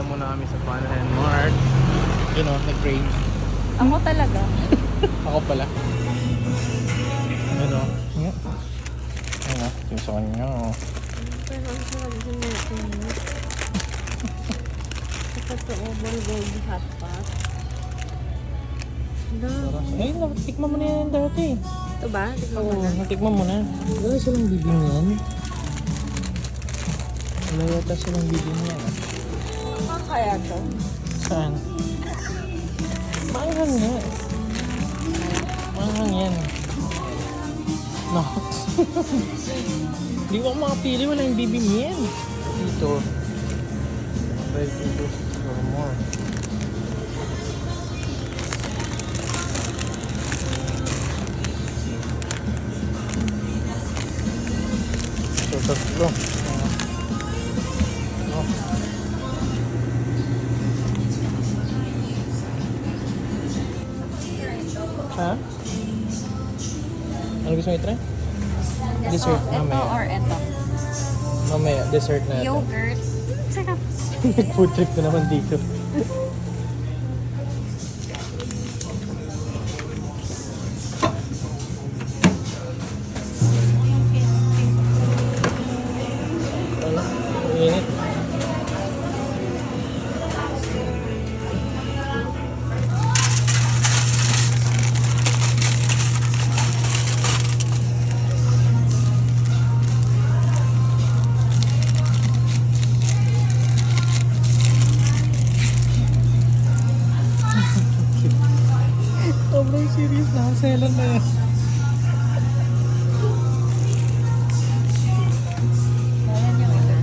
Bumila muna kami sa Panahan Mart. You know, nag-crave. Ako talaga. Ako pala. Ano? Ano? Yung sa kanya. Pero ang sarap din natin. Sa totoo, bulgogi hot pot. Ay, natikman mo na yan dati. Ito ba? Tignan mo Oo, na. natikman mo na. Wala silang bibing yan. Wala yata silang bibing yan. Saan kaya to? Saan? Maanghang nga. Maanghang yan. No. Hindi ko makapili. Wala yung bibing yan. Dito. Try to do for more. So, tatlo. Oh. Ha? Ano gusto mo i-try? Dessert, Ito mamaya. or ito? Mamaya, dessert na ito. Yogurt. Sarap. Food trip na naman dito. Ano? Init. Sobrang serious na. Selan na yan. Ayan yung ito.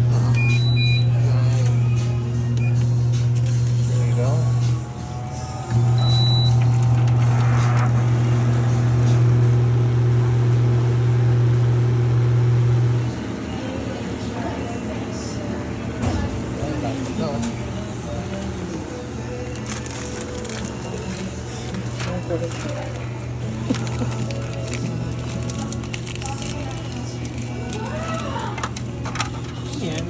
There you go. Yan.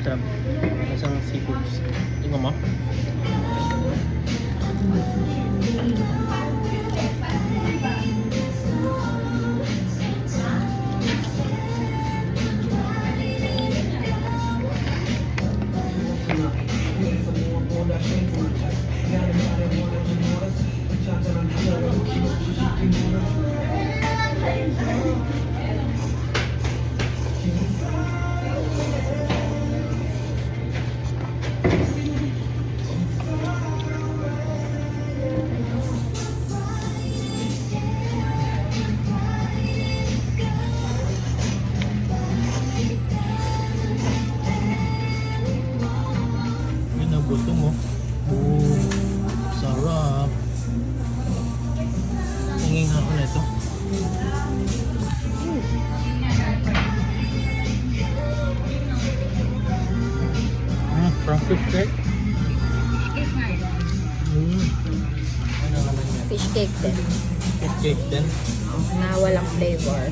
Sarap. Isang seafoods. Tingnan mo. Yan ang gusto mo. Oh, sarap. Tingin nga ako na ito. Frosted cake. Ano naman yan? Fish cake din. Fish cake din. Na walang flavor.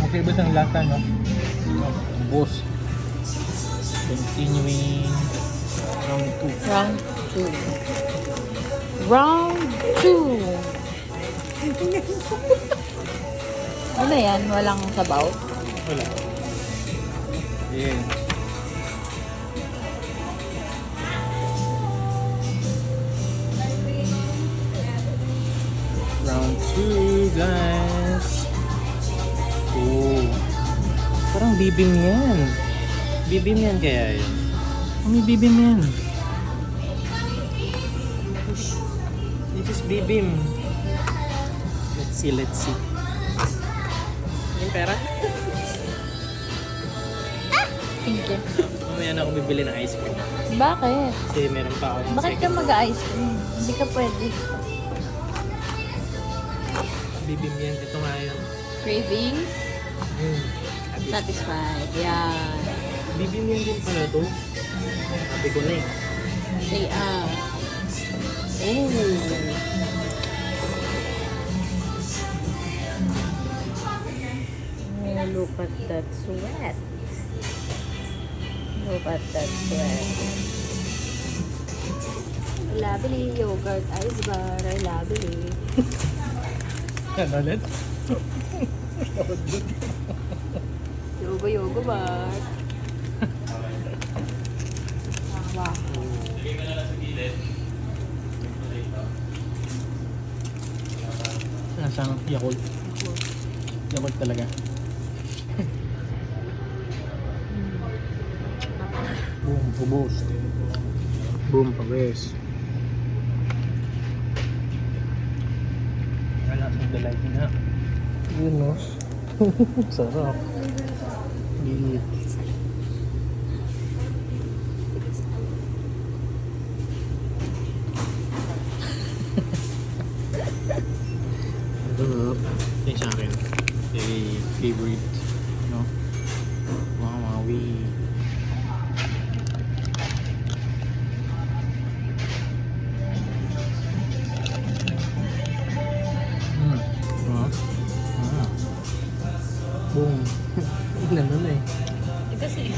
Okay ba ang lasa, no? Boss. Continuing round 2. Round 2. Round 2. Ano yan? Walang sabaw? Wala. Yeah. Round 2, guys. Oh. Parang bibim yan. Bibim yan kaya yun. May bibim yan. This is bibim. Let's see, let's see. Yung pera? Thank you. Mamaya na ako bibili ng ice cream. Bakit? Kasi meron pa ako. Bakit ka mag-ice cream? Hindi ka pwede. Bibim yan. Ito nga yun. Cravings? Sabi, Satisfied. Yan. bibim yan din pala to. Sabi ko na eh. Say ah. Oh! Oh, look at that sweat. Look at that sweat. Lovely yogurt ice bar. I lovely. Ano ulit? Yogo bar. Wow. Nasang Yakult. Yakult talaga. Boom, ubos. Boom, pawis. Wala sa delight na. Yun no. Sarap. Gigit. Sarap. Yung sa akin. Very favorite. No? Wow, mawi. Boom. Ganun eh. Kasi